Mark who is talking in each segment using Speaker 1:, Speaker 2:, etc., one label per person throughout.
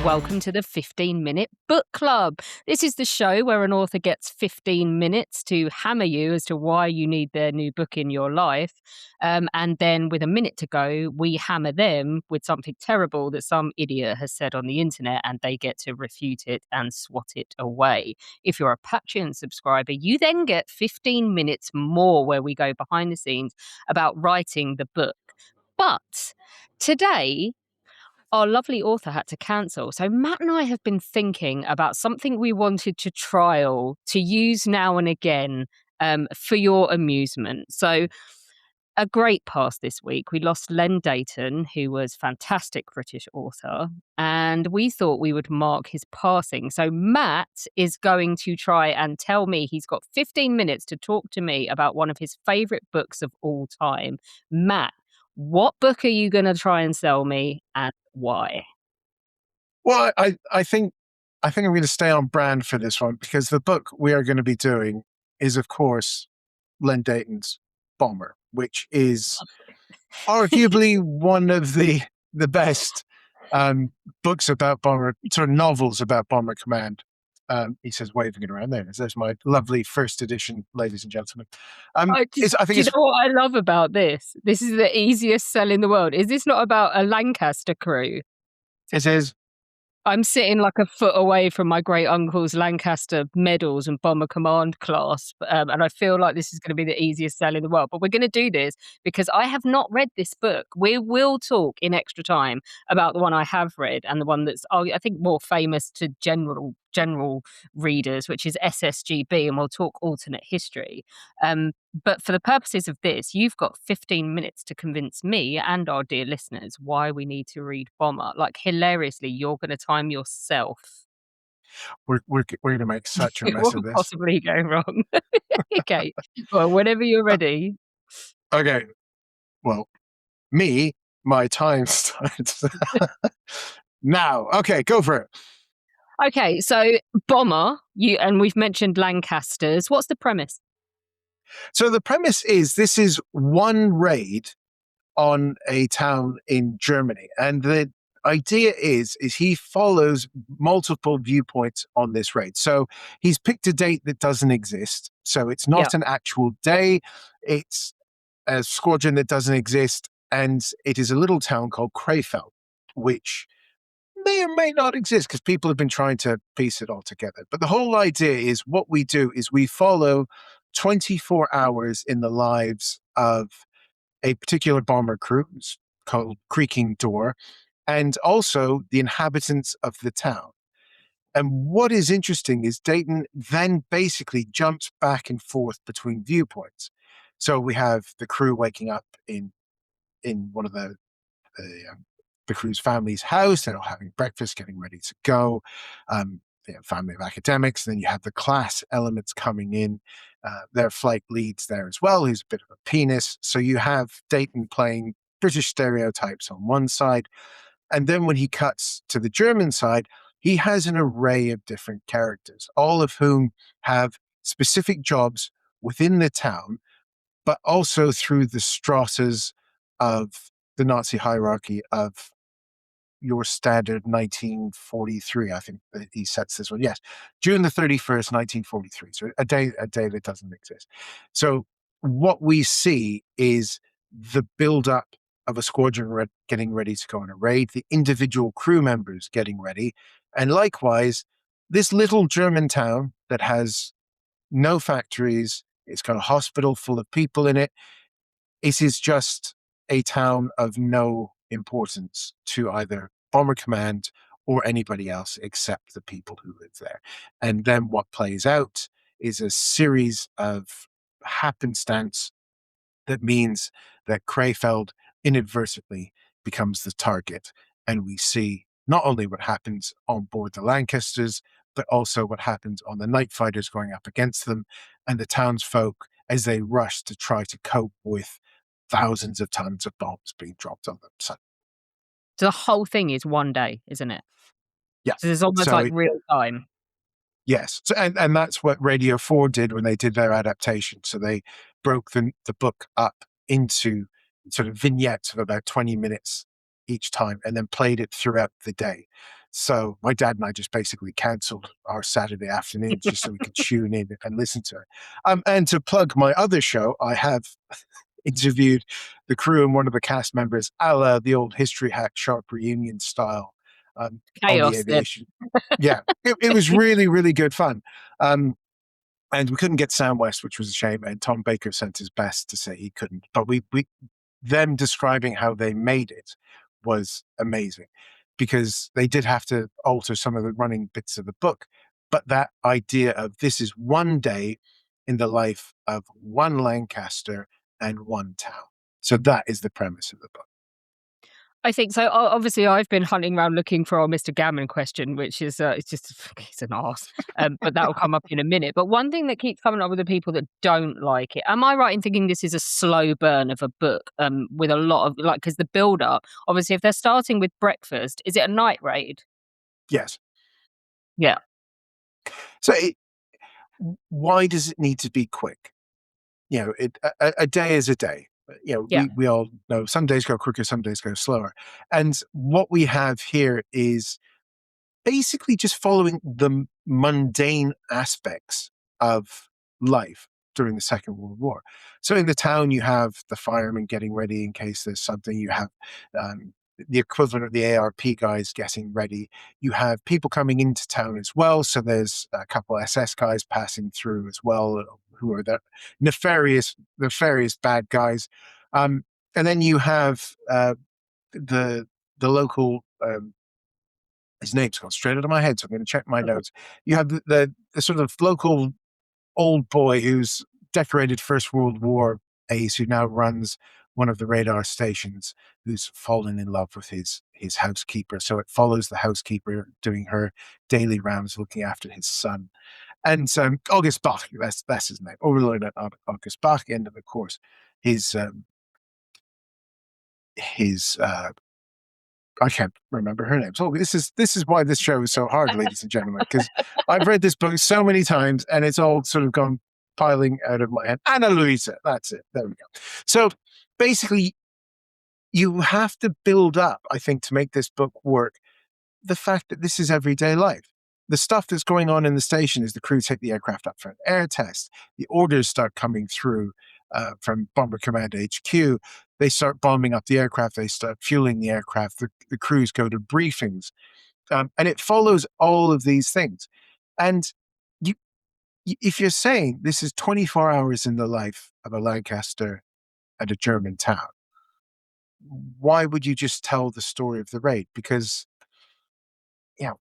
Speaker 1: welcome to the 15-minute book club. This is the show where an author gets 15 minutes to hammer you as to why you need their new book in your life. And then with a minute to go, we hammer them with something terrible that some idiot has said on the internet, and they get to refute it and swat it away. If you're a Patreon subscriber, you then get 15 minutes more where we go behind the scenes about writing the book. But today, our lovely author had to cancel. So Matt and I have been thinking about something we wanted to trial to use now and again for your amusement. So a great past this week. We lost Len Deighton, who was fantastic British author, and we thought we would mark his passing. So Matt is going to try and tell me he's got 15 minutes to talk to me about one of his favorite books of all time. Matt, what book are you going to try and sell me, and why?
Speaker 2: Well, I think I'm going to stay on brand for this one because the book we are going to be doing is, of course, Len Deighton's Bomber, which is arguably one of the best books about bomber, sort of novels about Bomber Command. He says, waving it around there. There's my lovely first edition, ladies and gentlemen.
Speaker 1: Do you know what I love about this? This is the easiest sell in the world. Is this not about a Lancaster crew?
Speaker 2: It is.
Speaker 1: I'm sitting like a foot away from my great uncle's Lancaster medals and Bomber Command class, and I feel like this is going to be the easiest sell in the world. But we're going to do this because I have not read this book. We will talk in extra time about the one I have read and the one that's, I think, more famous to general readers, which is SSGB, and we'll talk alternate history. But for the purposes of this, you've got 15 minutes to convince me and our dear listeners why we need to read Bomber. Like, hilariously, you're going to time yourself.
Speaker 2: We're going to make such a mess
Speaker 1: What
Speaker 2: of
Speaker 1: could
Speaker 2: this.
Speaker 1: possibly go wrong? Okay. Well, whenever you're ready.
Speaker 2: Okay. Well, my time starts now. Okay, go for it.
Speaker 1: Okay, so Bomber, and we've mentioned Lancasters. What's the premise?
Speaker 2: So the premise is this is one raid on a town in Germany. And the idea is he follows multiple viewpoints on this raid. So he's picked a date that doesn't exist. So it's not an actual day. It's a squadron that doesn't exist. And it is a little town called Krefeld, which may or may not exist because people have been trying to piece it all together. But the whole idea is what we do is we follow 24 hours in the lives of a particular bomber crew called Creaking Door, and also the inhabitants of the town. And what is interesting is Deighton then basically jumps back and forth between viewpoints. So we have the crew waking up in one of the crew's family's house. They're all having breakfast, getting ready to go. Family of academics. And then you have the class elements coming in. Their flight leads there as well. He's a bit of a penis. So you have Deighton playing British stereotypes on one side. And then when he cuts to the German side, he has an array of different characters, all of whom have specific jobs within the town, but also through the stratas of the Nazi hierarchy of your standard 1943, I think that he sets this one. Yes, June the 31st, 1943. So a day that doesn't exist. So what we see is the build-up of a squadron getting ready to go on a raid, the individual crew members getting ready, and likewise, this little German town that has no factories, it's got a hospital full of people in it. It is just a town of no importance to either Bomber Command or anybody else except the people who live there. And then what plays out is a series of happenstance that means that Krefeld inadvertently becomes the target. And we see not only what happens on board the Lancasters, but also what happens on the night fighters going up against them and the townsfolk as they rush to try to cope with thousands of tons of bombs being dropped on them. So
Speaker 1: the whole thing is one day, isn't it?
Speaker 2: yeah.
Speaker 1: So it's almost like real time.
Speaker 2: Yes. So, and that's what Radio 4 did when they did their adaptation. So they broke the book up into sort of vignettes of about 20 minutes each time and then played it throughout the day. So my dad and I just basically cancelled our Saturday afternoons just so we could tune in and listen to it. And to plug my other show, I have interviewed the crew and one of the cast members, a la the old History Hack Sharp reunion style, on the
Speaker 1: Chaos then.
Speaker 2: aviation. Yeah, it was really, really good fun. And we couldn't get Sam West, which was a shame. And Tom Baker sent his best to say he couldn't. But them describing how they made it was amazing, because they did have to alter some of the running bits of the book. But that idea of this is one day in the life of one Lancaster and one town. So that is the premise of the book.
Speaker 1: I think so. Obviously, I've been hunting around looking for our Mr. Gammon question, which is it's just he's an arse. But that will come up in a minute. But one thing that keeps coming up with the people that don't like it. Am I right in thinking this is a slow burn of a book? With a lot of like, because the build up. Obviously, if they're starting with breakfast, is it a night raid?
Speaker 2: Yes.
Speaker 1: Yeah,
Speaker 2: So why does it need to be quick? A day is a day.
Speaker 1: yeah.
Speaker 2: We all know some days go quicker, some days go slower. And what we have here is basically just following the mundane aspects of life during the Second World War. So in the town, you have the firemen getting ready in case there's something. You have um, the equivalent of the ARP guys getting ready. You have people coming into town as well. So there's a couple SS guys passing through as well, who are the nefarious bad guys. And then you have the local his name's gone straight out of my head, so I'm going to check my notes. You have the sort of local old boy who's decorated First World War ace who now runs one of the radar stations, who's fallen in love with his housekeeper. So it follows the housekeeper doing her daily rounds, looking after his son. And August Bach, that's his name, Overlord August Bach. End of the course, his his I can't remember her name. So this is why this show is so hard, ladies and gentlemen, because I've read this book so many times and it's all sort of gone piling out of my head. Anna Luisa, that's it. There we go. So basically, you have to build up, I think, to make this book work, the fact that this is everyday life. The stuff that's going on in the station is the crew take the aircraft up for an air test. The orders start coming through from Bomber Command HQ. They start bombing up the aircraft. They start fueling the aircraft. The crews go to briefings. And it follows all of these things. And you, if you're saying this is 24 hours in the life of a Lancaster and a German town, why would you just tell the story of the raid? Because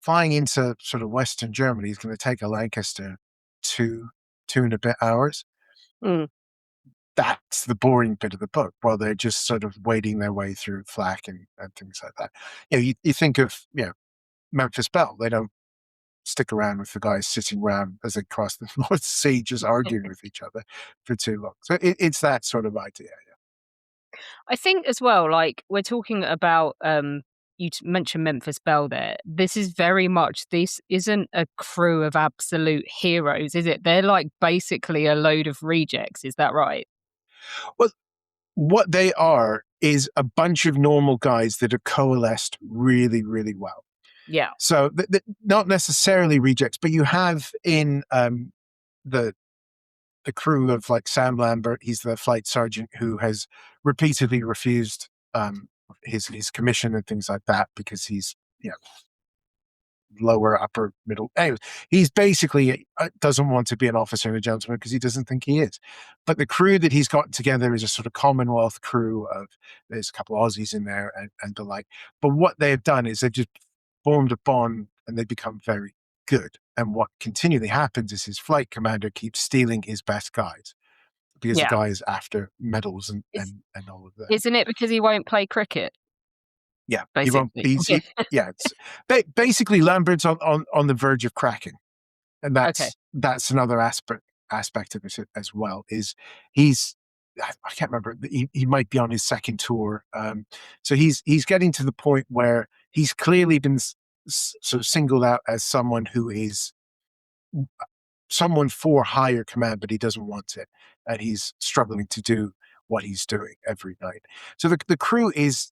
Speaker 2: flying into sort of Western Germany is going to take a Lancaster two and a bit hours.
Speaker 1: Mm.
Speaker 2: That's the boring bit of the book, while they're just sort of wading their way through flak and things like that. You think of Memphis Belle. They don't stick around with the guys sitting around as they cross the North Sea just arguing with each other for too long. So it's that sort of idea.
Speaker 1: I think as well, like we're talking about, mentioned Memphis Belle there. This is very much, this isn't a crew of absolute heroes, is it? They're like basically a load of rejects. Is that right?
Speaker 2: Well, what they are is a bunch of normal guys that are coalesced really, really well.
Speaker 1: Yeah.
Speaker 2: So not necessarily rejects, but you have in the crew of like Sam Lambert. He's the flight sergeant who has repeatedly refused his commission and things like that because he's lower, upper, middle. Anyways, he's basically doesn't want to be an officer and a gentleman because he doesn't think he is. But the crew that he's got together is a sort of Commonwealth crew of, there's a couple of Aussies in there and the like. But what they've done is they've just formed a bond and they become very good. And what continually happens is his flight commander keeps stealing his best guys because the
Speaker 1: Yeah.
Speaker 2: guy is after medals and,
Speaker 1: Is,
Speaker 2: and all of that.
Speaker 1: isn't it because he won't play cricket?
Speaker 2: Yeah, he won't.
Speaker 1: Basically.
Speaker 2: Yeah, it's basically Lambert's on the verge of cracking, and
Speaker 1: Okay.
Speaker 2: that's another aspect of it as well. Is he's I can't remember. He might be on his second tour, so he's getting to the point where he's clearly been sort of singled out as someone who is someone for higher command, but he doesn't want it, and he's struggling to do what he's doing every night. So the crew is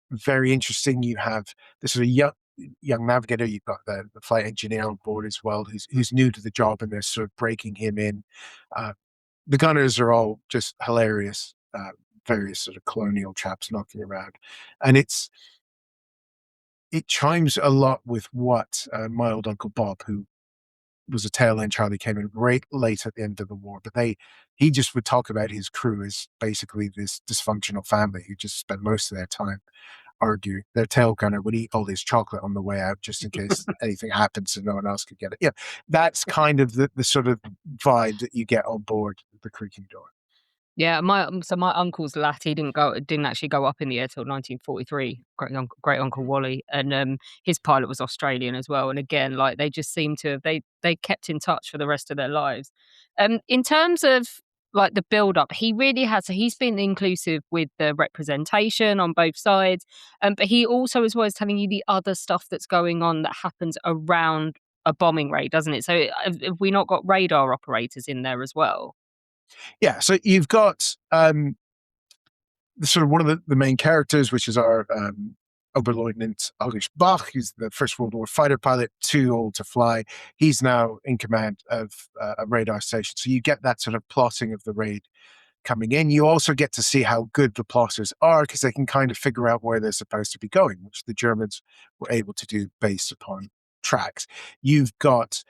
Speaker 2: very interesting. You have this sort of young navigator. You've got the flight engineer on board as well, who's new to the job, and they're sort of breaking him in. Uh, the gunners are all just hilarious. Various sort of colonial chaps knocking around, and it chimes a lot with what my old uncle Bob, who was a tail end Charlie, came in right late at the end of the war, but he just would talk about his crew as basically this dysfunctional family who just spent most of their time arguing. Their tail gunner would eat all his chocolate on the way out just in case anything happens and no one else could get it. Yeah, that's kind of the sort of vibe that you get on board the creaking door.
Speaker 1: Yeah, my uncle's lat, he didn't actually go up in the air till 1943. Great uncle Wally, and his pilot was Australian as well. And again, like they just seem to have they kept in touch for the rest of their lives. In terms of like the build up, he really has. So he's been inclusive with the representation on both sides, but he also as well is telling you the other stuff that's going on that happens around a bombing raid, doesn't it? So have we not got radar operators in there as well?
Speaker 2: Yeah, so you've got the sort of one of the main characters, which is our Oberleutnant August Bach, who's the First World War fighter pilot, too old to fly. He's now in command of a radar station. So you get that sort of plotting of the raid coming in. You also get to see how good the plotters are because they can kind of figure out where they're supposed to be going, which the Germans were able to do based upon tracks. You've got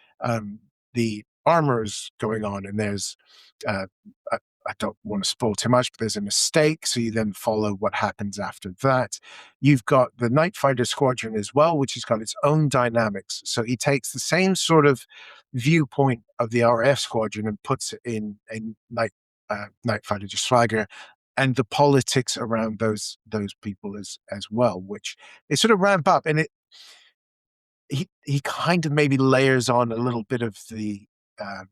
Speaker 2: the armors going on, and there's uh, I don't want to spoil too much, but there's a mistake. So you then follow what happens after that. You've got the Night Fighter Squadron as well, which has got its own dynamics. So he takes the same sort of viewpoint of the RF Squadron and puts it in a Night Fighter Geschwader and the politics around those people as well, which they sort of ramp up. And he kind of maybe layers on a little bit of um,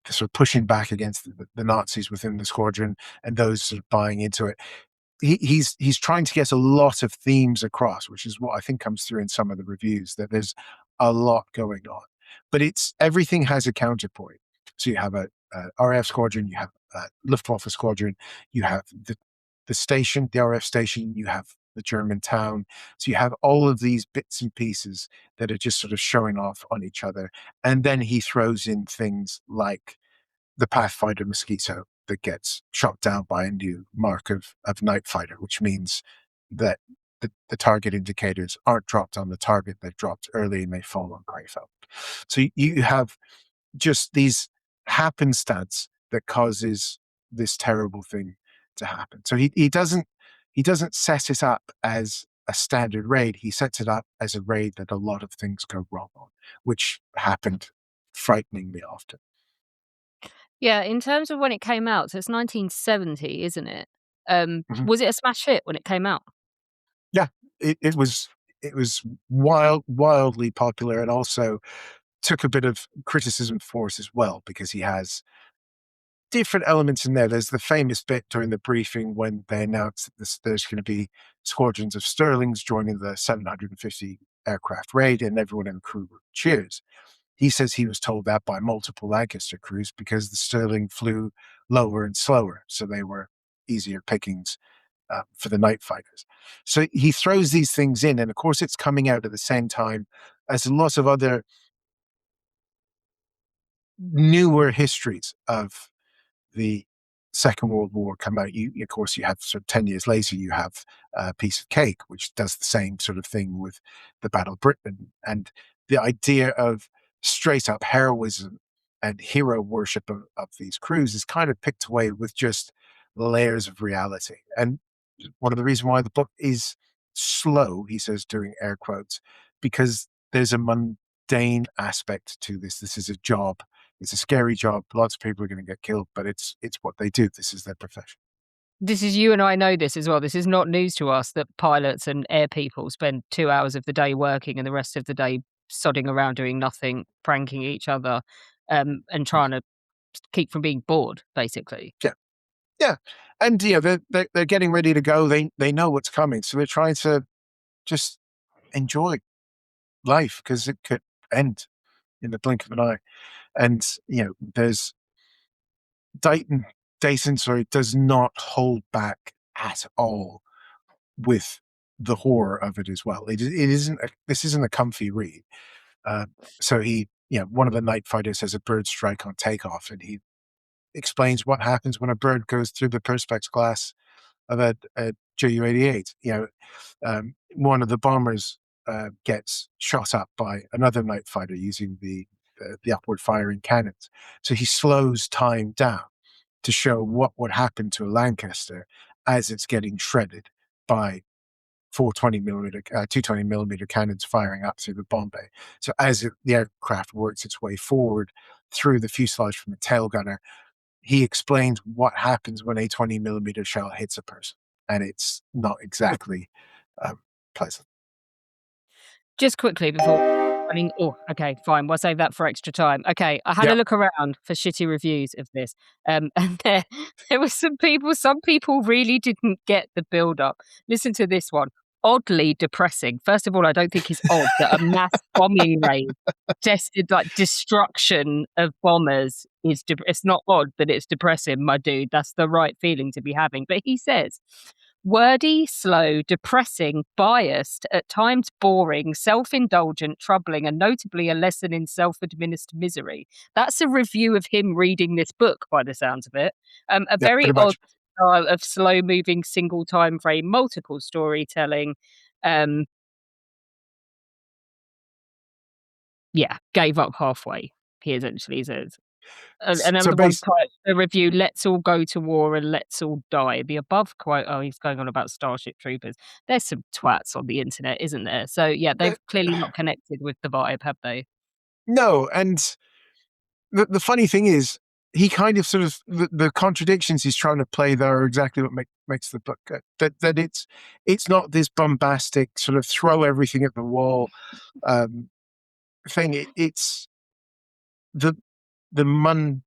Speaker 2: the sort of pushing back against the Nazis within the squadron and those sort of buying into it. He's trying to get a lot of themes across, which is what I think comes through in some of the reviews, that there's a lot going on. But it's everything has a counterpoint. So you have a RF squadron, you have a Luftwaffe squadron, you have the station, the RF station, you have the German town. So you have all of these bits and pieces that are just sort of showing off on each other. And then he throws in things like the Pathfinder mosquito that gets shot down by a new mark of Night Fighter, which means that the target indicators aren't dropped on the target, they're dropped early and they fall on Crefeld. So you have just these happenstance that causes this terrible thing to happen. So he doesn't set it up as a standard raid. He sets it up as a raid that a lot of things go wrong on, which happened frighteningly often.
Speaker 1: Yeah, in terms of when it came out, so it's 1970, isn't it?
Speaker 2: Mhm.
Speaker 1: Was it a smash hit when it came out?
Speaker 2: Yeah, it was wildly popular, and also took a bit of criticism for us as well because he has different elements in there. There's the famous bit during the briefing when they announced that there's going to be squadrons of Sterlings joining the 750 aircraft raid, and everyone in the crew cheers. He says he was told that by multiple Lancaster crews because the Sterling flew lower and slower, so they were easier pickings for the night fighters. So he throws these things in, and of course, it's coming out at the same time as lots of other newer histories of the Second World War come out. Of course, you have sort of 10 years later, you have a Piece of Cake, which does the same sort of thing with the Battle of Britain. And the idea of straight up heroism and hero worship of these crews is kind of picked away with just layers of reality. And one of the reasons why the book is slow, he says, doing air quotes, because there's a mundane aspect to this. This is a job. It's a scary job. Lots of people are going to get killed, but it's what they do. This is their profession.
Speaker 1: This is you and I know this as well. This is not news to us that pilots and air people spend 2 hours of the day working and the rest of the day sodding around doing nothing, pranking each other, and trying to keep from being bored, basically.
Speaker 2: Yeah, yeah, and they're getting ready to go. They know what's coming, so they're trying to just enjoy life because it could end in the blink of an eye. And there's Deighton Deighton, sorry, does not hold back at all with the horror of it as well. It isn't. This isn't a comfy read. Uh, so one of the night fighters has a bird strike on takeoff, and he explains what happens when a bird goes through the perspex glass of a Ju-88. One of the bombers gets shot up by another night fighter using the upward firing cannons. So he slows time down to show what would happen to a Lancaster as it's getting shredded by 220 millimeter cannons firing up through the bomb bay. So as the aircraft works its way forward through the fuselage from the tail gunner, he explains what happens when a 20 millimeter shell hits a person, and it's not exactly pleasant.
Speaker 1: Just quickly before oh, okay, fine. We'll save that for extra time. Okay, I had a
Speaker 2: Yep.
Speaker 1: look around for shitty reviews of this, and there were some people. Some people really didn't get the build up. Listen to this one. Oddly depressing. First of all, I don't think it's odd that a mass bombing raid tested like destruction of bombers is. It's not odd that it's depressing, my dude. That's the right feeling to be having. But he says, wordy, slow, depressing, biased, at times boring, self-indulgent, troubling, and notably a lesson in self-administered misery. That's a review of him reading this book, by the sounds of it. A
Speaker 2: Yeah,
Speaker 1: very
Speaker 2: pretty
Speaker 1: odd
Speaker 2: much.
Speaker 1: style of slow-moving, single time frame, multiple storytelling. Um, yeah, gave up halfway. He essentially says.
Speaker 2: So
Speaker 1: Another one quote the review, "Let's all go to war and let's all die." The above quote, oh, he's going on about Starship Troopers. There's some twats on the internet, isn't there? So yeah, they've clearly not connected with the vibe, have they?
Speaker 2: no, and the funny thing is, he kind of sort of the contradictions he's trying to play there are exactly what makes the book good. That it's not this bombastic sort of throw everything at the wall thing. It's the mundane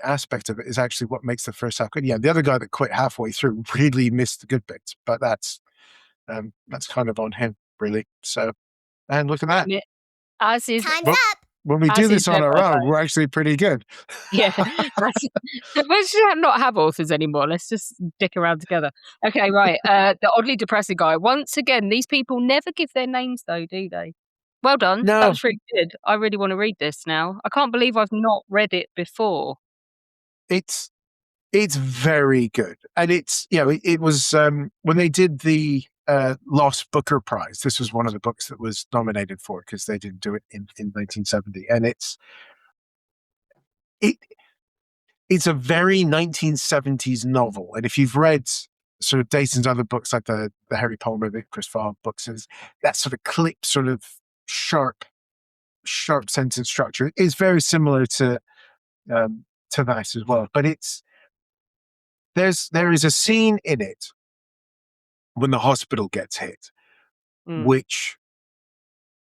Speaker 2: aspect of it is actually what makes the first half good. Yeah, the other guy that quit halfway through really missed the good bits, but that's kind of on him, really. So, and look at that.
Speaker 1: As is
Speaker 3: Time's
Speaker 2: Well,
Speaker 3: up.
Speaker 2: when we do
Speaker 1: as is
Speaker 2: this on our
Speaker 1: ever
Speaker 2: own,
Speaker 1: though.
Speaker 2: we're actually pretty good.
Speaker 1: Yeah, let's just not have authors anymore. Let's just dick around together. Okay, right. The oddly depressing guy. Once again, these people never give their names, though, do they? Well done. That
Speaker 2: No,
Speaker 1: was really good. I really want to read this now. I can't believe I've not read it before.
Speaker 2: it's very good, and it was when they did the Lost Booker Prize. This was one of the books that was nominated for because they didn't do it in 1970, and it it's a very 1970s novel. And if you've read sort of Deighton's other books, like the Harry Palmer, the Chris Farr books, is that sort of clip, sort of sharp sentence structure is very similar to that as well. But there is a scene in it when the hospital gets hit,
Speaker 1: Mm,
Speaker 2: which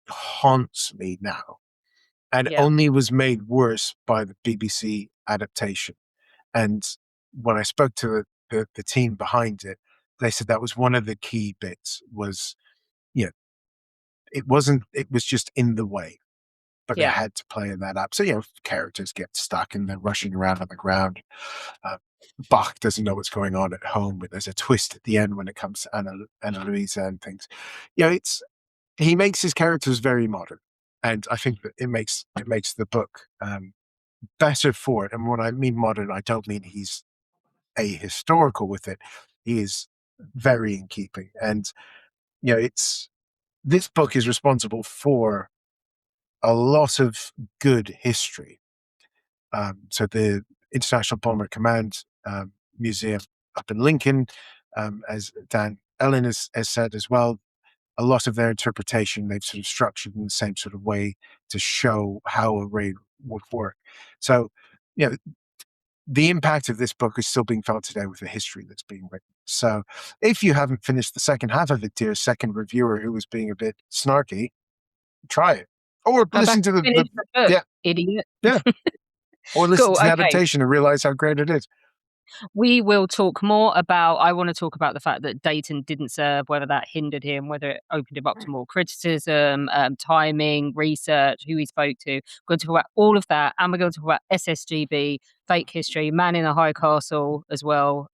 Speaker 2: haunts me now, and
Speaker 1: yeah,
Speaker 2: only was made worse by the BBC adaptation. And when I spoke to the team behind it, they said that was one of the key bits. Was you know, it was just in the way, but they
Speaker 1: yeah,
Speaker 2: had to play that up. So characters get stuck and they're rushing around on the ground. Uh, Bach doesn't know what's going on at home, but there's a twist at the end when it comes to Anna Luisa and things. He makes his characters very modern, and I think that it makes the book better for it. And when I mean modern, I don't mean he's ahistorical with it. He is very in keeping, and it's this book is responsible for a lot of good history. So the International Bomber Command Museum up in Lincoln, as Dan Ellen has said as well, a lot of their interpretation they've sort of structured in the same sort of way to show how a raid would work. So, you know, the impact of this book is still being felt today with the history that's being written. So, if you haven't finished the second half of it, dear second reviewer who was being a bit snarky, try it or
Speaker 1: go back
Speaker 2: listen to
Speaker 1: and finish the book,
Speaker 2: yeah
Speaker 1: idiot.
Speaker 2: yeah or listen
Speaker 1: Cool.
Speaker 2: to the
Speaker 1: Okay.
Speaker 2: adaptation and realize how great it is.
Speaker 1: We will talk more about I wanna talk about the fact that Dayton didn't serve, whether that hindered him, whether it opened him up to more criticism, timing, research, who he spoke to. We're gonna talk about all of that, and we're gonna talk about SSGB, fake history, man in a high castle as well.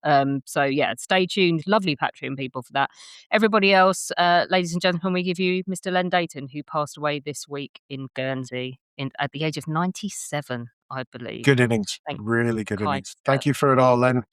Speaker 1: So yeah, stay tuned. Lovely Patreon people for that. Everybody else, ladies and gentlemen, we give you Mr. Len Deighton, who passed away this week in Guernsey at the age of 97, I believe.
Speaker 2: Good innings.
Speaker 1: Thank
Speaker 2: Really good
Speaker 1: kind
Speaker 2: innings.
Speaker 1: sir.
Speaker 2: Thank you for it all, Len.